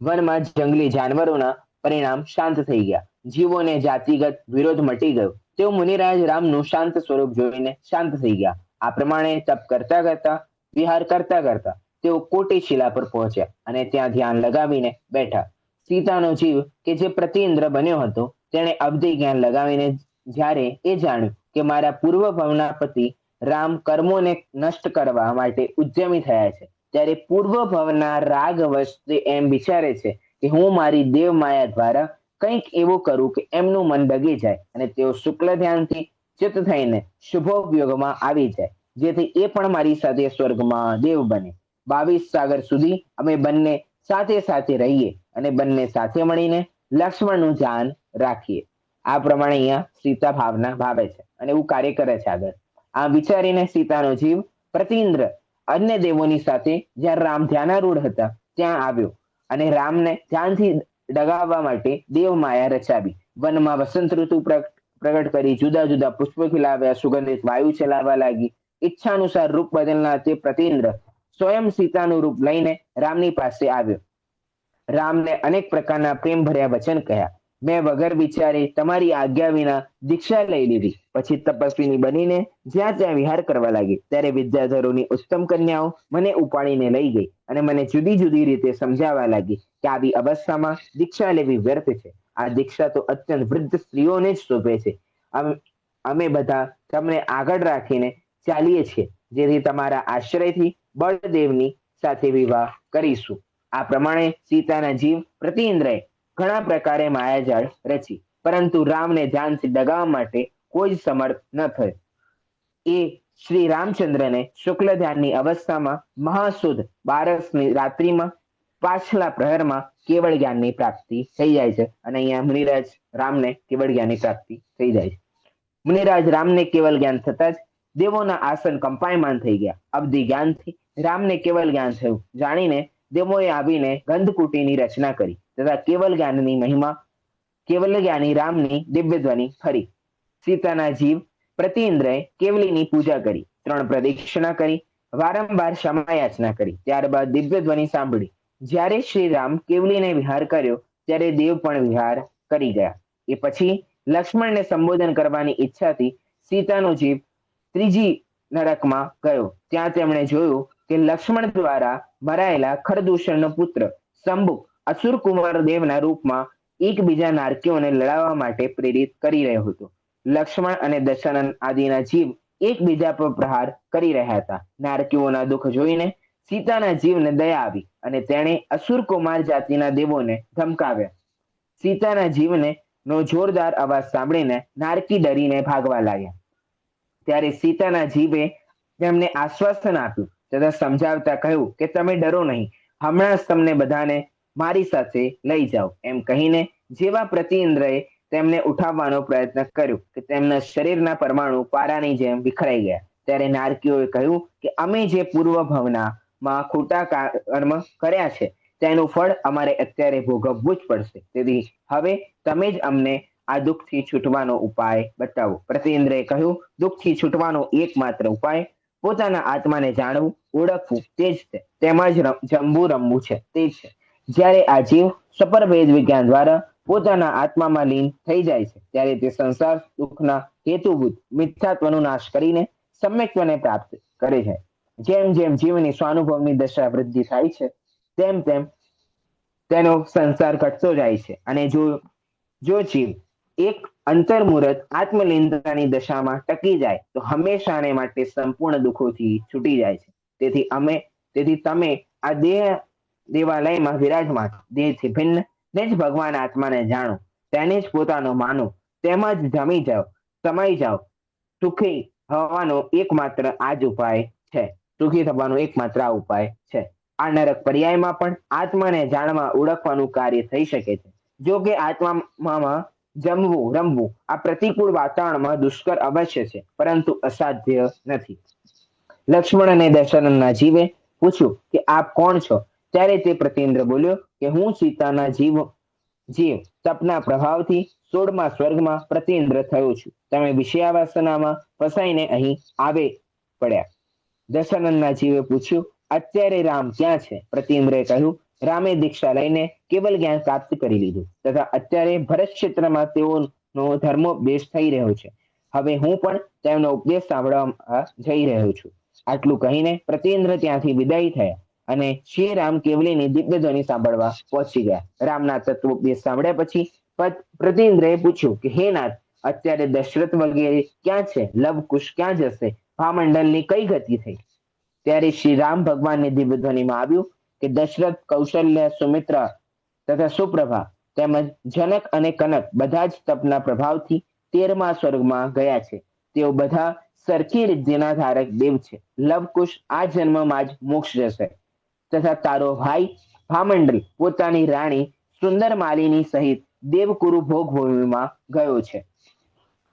A: વનમાં જંગલી જાનવરોના પરિણામ શાંત થઈ ગયા. જીવોને જાતિગત વિરોધ મટી ગયો. તેઓ મુનિરાજ રામનું શાંત સ્વરૂપ જોઈને શાંત થઈ ગયા. આ પ્રમાણે તપ કરતા કરતા વિહાર કરતા કરતા તેઓ કોટી શિલા પર પહોંચ્યા અને ત્યાં ધ્યાન લગાવીને બેઠા. સીતાનો જીવ કે જે પ્રતિઇન્દ્ર બન્યો હતો, તેણે અવધિ જ્ઞાન લગાવીને જ્યારે એ જાણ્યું કે મારા પૂર્વ ભવના પતિ રામ કર્મોને નષ્ટ કરવા માટે ઉદ્યમી થયા છે, ત્યારે પૂર્વ ભવના રાગવશ તે એમ વિચારે છે કે હું મારી દેવ માયા દ્વારા કંઈક એવું કરું કે એમનું મન ડગી જાય અને તેઓ શુક્લ ધ્યાનથી ચિત્ત થઈને શુભોપયોગમાં આવી જાય, જેથી એ પણ મારી સાથે સ્વર્ગમાં દેવ બને. 22 સાગર સુધી અમે બંને સાથે સાથે રહીએ અને બંને સાથે મળીને લક્ષ્મણનું ધ્યાન રાખીએ. આ પ્રમાણે અહીંયા સીતા ભાવના ભાવે છે અને એવું કાર્ય કરે છે આગળ. આ વિચારીને સીતાનો જીવ પ્રતિઇન્દ્ર અન્ય દેવોની સાથે જ્યાં રામ ધ્યાનારૂઢ હતા ત્યાં આવ્યો અને રામને ધ્યાનથી ડગાવવા માટે દેવ માયા રચાવી. વનમાં વસંત ઋતુ પ્રગટ કરી, જુદા જુદા પુષ્પો ખીલાવ્યા, સુગંધિત વાયુ ચલાવવા લાગી. ઈચ્છાનુસાર રૂપ બદલનાર તે પ્રતિન્દ્ર સ્વયં સીતાનું રૂપ લઈને રામની પાસે આવ્યો. રામને અનેક પ્રકારના પ્રેમ ભર્યા વચન કહ્યા. મેં વગર વિચારે તમારી આજ્ઞા વિના દીક્ષા લઈ લીધી. પછી તપસ્વીની બનીને જ્યાં ત્યાં વિહાર કરવા લાગી. ત્યારે વિદ્યાધરોની ઉત્તમ કન્યાઓ મને ઉપાડીને લઈ ગઈ અને મને જુદી જુદી રીતે સમજાવવા લાગી કે આવી અવસ્થામાં દીક્ષા લેવી વ્યર્થ છે. આ દીક્ષા તો અત્યંત વૃદ્ધ સ્ત્રીઓને જ શોભે છે. અમે બધા તમને આગળ રાખીને ચાલીએ છીએ, જેથી તમારા આશ્રયથી બળદેવની સાથે વિવાહ કરીશું. આ પ્રમાણે સીતાના જીવ પ્રતિઇન્દ્રએ ઘણા પ્રકારે માયાજાળ રચી, પરંતુ રામને ધ્યાનથી ડગાવવા માટે કોઈ જ સમર્થ ન થયો. એ શ્રી રામચંદ્રને શુક્લ ધ્યાનની અવસ્થામાં મહાસુદ બારસની રાત્રિમાં પાછલા પ્રહરમાં કેવળ જ્ઞાનની પ્રાપ્તિ થઈ જાય છે. અને અહીંયા મુનિરાજ રામને કેવળ જ્ઞાનની પ્રાપ્તિ થઈ જાય છે. મુનિરાજ રામને કેવળ જ્ઞાન થતા જ દેવોના આસન કંપાયમાન થઈ ગયા. અબધિ જ્ઞાનથી રામને કેવળ જ્ઞાન થયું જાણીને દેવોએ આવીને ગંધકુટીની રચના કરી તથા કેવલ જ્ઞાનની મહિમા કેવલ જ્ઞાની રામની દિવ્ય ધ્વનિ ફરી. સીતાના જીવ પ્રતિઇન્દ્રએ કેવલીની પૂજા કરી, 3 પ્રદક્ષિણા કરી, વારંવાર ક્ષમાયાચના કરી. ત્યારબાદ દિવ્ય ધ્વનિ સાંભળી. જ્યારે શ્રી રામ કેવલીને વિહાર કર્યો ત્યારે દેવ પણ વિહાર કરી ગયા. એ પછી લક્ષ્મણને સંબોધન કરવાની ઈચ્છાથી સીતાનો જીવ ત્રીજી નરકમાં ગયો. ત્યાં તેમણે જોયું કે લક્ષ્મણ દ્વારા મરાયેલા ખરદૂષણનો પુત્ર શંભુ અસુર કુમાર દેવના રૂપમાં એકબીજા નારકીઓને લડાવવા માટે પ્રેરિત કરી રહ્યો હતો. લક્ષ્મણ અને દશાનન આદિના જીવ એકબીજા પર પ્રહાર કરી રહ્યા હતા. નારકીઓના દુઃખ જોઈને સીતાના જીવને દયા આવી અને તેણે અસુર કુમાર જાતિના દેવોને ધમકાવ્યા. સીતાના જીવને નો જોરદાર અવાજ સાંભળીને નારકી ડરીને ભાગવા લાગ્યા. ત્યારે સીતાના જીવે તેમને આશ્વાસન આપ્યું તથા સમજાવતા કહ્યું કે તમે ડરો નહીં, હમણાં જ તમને બધાને મારી સાથે લઈ જાઓ. એમ કહીને જેવા પ્રતિઇન્દ્રએ તેમને ઉઠાવવાનો પ્રયત્ન કર્યો કે તેમના શરીરના પરમાણુ પારાની જેમ વિખરાઈ ગયા. ત્યારે નારકીઓએ કહ્યું કે અમે જે પૂર્વ ભવનામાં ખોટા કર્મ કર્યા છે તેનું ફળ અમારે અત્યારે ભોગવવું જ પડશે. તેથી હવે તમે જ અમને આ દુઃખથી છૂટવાનો ઉપાય બતાવો. પ્રતિઇન્દ્રએ કહ્યું, દુઃખથી છૂટવાનો એકમાત્ર ઉપાય પોતાના આત્માને જાણવું, ઓળખવું તે જ છે. તેમાં જ જમવું રમવું છે તે છે. જ્યારે આ જીવ સપરભેદ વિજ્ઞાન દ્વારા પોતાના આત્મામાં લીન થઈ જાય છે ત્યારે તે સંસાર દુઃખના હેતુભૂત મિથ્યાત્વનો નાશ કરીને સમ્યક્ત્વને પ્રાપ્ત કરે છે. જેમ જેમ જીવની સ્વાનુભવની દશા વૃદ્ધિ થાય છે તેમ તેમ તેનો સંસાર ઘટતો જાય છે. અને જો જીવ એક અંતર્મુહૂર્ત આત્મલીનતાની દશામાં ટકી જાય તો હંમેશાને માટે સંપૂર્ણ દુઃખોથી છૂટી જાય છે. તેથી તમે આ દેવાલયમાં વિરાજમાન દેહથી ભિન્ન ને જ ભગવાન આત્માને જાણો, તેને જ પોતાનો માનો, તેમાં જ જમી જાઓ, સમાઈ જાઓ. સુખી થવાનો એકમાત્ર આ જ ઉપાય છે. સુખી થવાનો એકમાત્ર આ ઉપાય છે. આ નરક પર્યાયમાં પણ આત્માને જાણવા ઓળખવાનું કાર્ય થઈ શકે છે. જો કે આત્મામાં જમવું રમવું આ પ્રતિકૂળ વાતાવરણમાં દુષ્કર અવશ્ય છે, પરંતુ અસાધ્ય નથી. લક્ષ્મણ અને દશરથના જીવે પૂછ્યું કે આપ કોણ છો? ત્યારે તે પ્રતિઇન્દ્ર બોલ્યો કે હું સીતાના જીવ તપના પ્રભાવથી 16મા સ્વર્ગમાં પ્રતિઇન્દ્ર થયો છું. તમે વિષયાવાસનામાં ફસાઈને અહીં આવે પડ્યા. દશરથના જીવે પૂછ્યું, અત્યારે રામ ક્યાં છે? પ્રતિઇન્દ્રએ કહ્યું, રામે દીક્ષા લઈને કેવલ જ્ઞાન પ્રાપ્ત કરી લીધું તથા અત્યારે ભરત ક્ષેત્રમાં તેઓનો ધર્મોપદેશ થઈ રહ્યો છે. હવે હું પણ તેમનો ઉપદેશ સાંભળવા જઈ રહ્યો છું. આટલું કહીને પ્રતિઇન્દ્ર ત્યાંથી વિદાય થયા અને શ્રી રામ કેવલીની દિવ્ય ધ્વનિ સાંભળવા પહોંચી ગયા. રામના તત્વોપદેશ સાંભળ્યા પછી પ્રતિઇન્દ્રએ પૂછ્યું કે હે નાથ, અત્યારે દશરથ વગેરે ક્યાં છે? લવકુશ ક્યાં જશે? ભામંડલની કઈ ગતિ થઈ? ત્યારે શ્રી રામ ભગવાનની દિવ્ય ધ્વનિમાં આવ્યું કે દશરથ, કૌશલ્ય, સુમિત્રા તથા સુપ્રભા તેમજ જનક અને કનક બધા જ તપના પ્રભાવથી 13મા સ્વર્ગમાં ગયા છે. તેઓ બધા સરખી રિદ્ધિના ધારક દેવ છે. લવકુશ આ જન્મમાં જ મોક્ષ જશે તથા તારો ભાઈ ભામંડલ પોતાની રાણી સુંદર માલિની સહિત દેવકુરુ ભોગભૂમિમાં ગયો છે.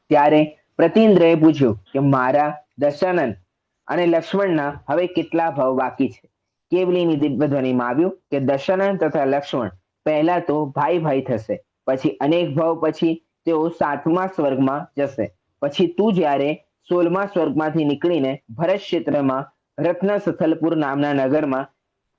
A: ત્યારે પ્રતિઇન્દ્રએ પૂછ્યું કે મારા દશાનન અને લક્ષ્મણના હવે કેટલા ભાવ બાકી છે? કેવલીની દિવ્ય ધ્વનિમાં આવ્યું કે દશાનન તથા લક્ષ્મણ પહેલા તો ભાઈ ભાઈ થશે, પછી અનેક ભાવ પછી તેઓ 7મા સ્વર્ગમાં જશે. પછી તું જ્યારે 16મા સ્વર્ગમાંથી નીકળીને ભરત ક્ષેત્રમાં રત્નસ્થલપુર નામના નગરમાં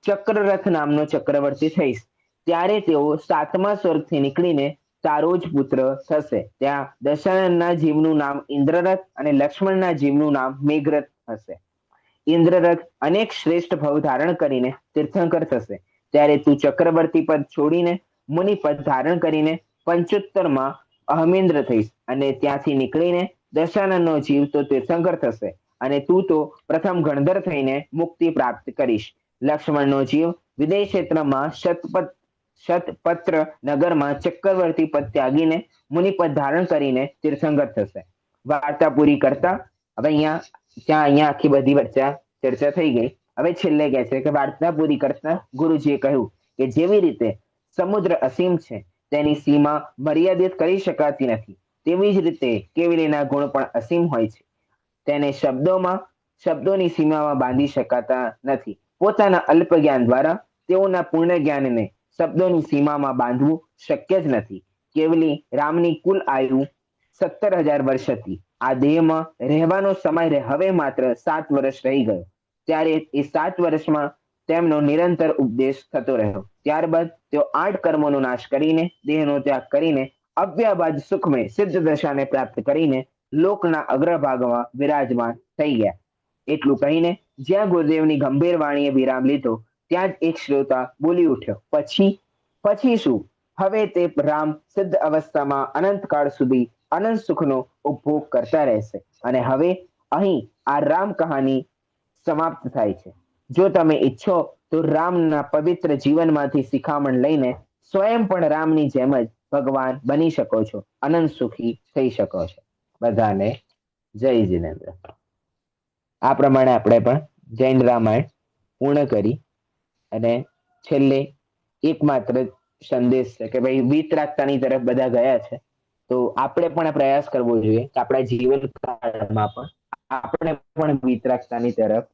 A: ચક્રરથ નામનો ચક્રવર્તી થઈશ. ત્યારે તેઓ 7મા સ્વર્ગથી નીકળીને તારો જ પુત્ર થશે. ત્યાં દશાનનના જીવનું નામ ઇન્દ્રરથ અને લક્ષ્મણના જીવનું નામ મેઘરથ હશે. ઇન્દ્રરથ અનેક શ્રેષ્ઠ ભવ ધારણ કરીને તીર્થંકર થશે. ત્યારે તું ચક્રવર્તી પદ છોડીને મુનિ પદ ધારણ કરીને પંચોત્તરમાં અહમેન્દ્ર થઈશ અને ત્યાંથી નીકળીને દશાનનનો જીવ તો તીર્થંકર થશે અને તું તો પ્રથમ ગણધર થઈને મુક્તિ પ્રાપ્ત કરીશ. લક્ષ્મણનો જીવ વિદેશ ક્ષેત્રમાં શતપત્ર નગરમાં ચક્રવર્તી પદ ત્યાગીને મુનિપદ ધારણ કરીને તીર્થંકર થશે. વાર્તા પૂરી કરતા હવે અહીંયા આખી બધી ચર્ચા થઈ ગઈ. હવે છેલ્લે કહે છે કે વાર્તા પૂરી કરતા ગુરુજીએ કહ્યું કે જેવી રીતે સમુદ્ર અસીમ છે, તેની સીમા મર્યાદિત કરી શકાતી નથી, તેવી જ રીતે કેવલીના ગુણ પણ અસીમ હોય છે. તેને શબ્દોની સીમામાં બાંધી શકાતા નથી. પોતાના અલ્પ જ્ઞાન દ્વારા તેઓના પૂર્ણ જ્ઞાનને શબ્દોની સીમામાં બાંધવું શક્ય જ નથી. કેવલી રામની કુલ આયુ 17,000 વર્ષ હતી. આ દેહમાં રહેવાનો સમય હવે માત્ર 7 વર્ષ રહી ગયો. ત્યારે એ 7 વર્ષમાં તેમનો નિરંતર ઉપદેશ થતો રહ્યો. ત્યારબાદ તેઓ 8 કર્મોનો નાશ કરીને દેહનો ત્યાગ કરીને અવ્યાબાદ સુખમય સિદ્ધ દશાને પ્રાપ્ત કરીને લોકના અગ્રભાગમાં વિરાજમાન થઈ ગયા. એટલું કહીને જ્યાં ગુરુદેવની ગંભીર વાણીએ વિરામ લીધો ત્યાં જ એક શ્રોતા બોલી ઉઠ્યો, પછી શું? હવે તે રામ સિદ્ધ અવસ્થામાં અનંતકાળ સુધી અનંત સુખનો ઉપભોગ કરતા રહેશે. અને હવે અહીં આ રામ કહાની સમાપ્ત થાય છે. જો તમે ઈચ્છો તો રામના પવિત્ર જીવનમાંથી શિખામણ લઈને સ્વયં પણ રામની જેમ જ ભગવાન બની શકો છો, અનંત સુખી થઈ શકો છો. બધાને જય જિનેન્દ્ર. આ પ્રમાણે આપણે પણ જૈન રામાયણ પૂર્ણ કરી અને છેલ્લે એકમાત્ર સંદેશ છે કે ભાઈ વિતરાગતાની તરફ બધા ગયા છે, તો આપણે પણ પ્રયાસ કરવો જોઈએ કે આપણા જીવન કાળમાં પણ આપણે પણ વિતરાગતાની તરફ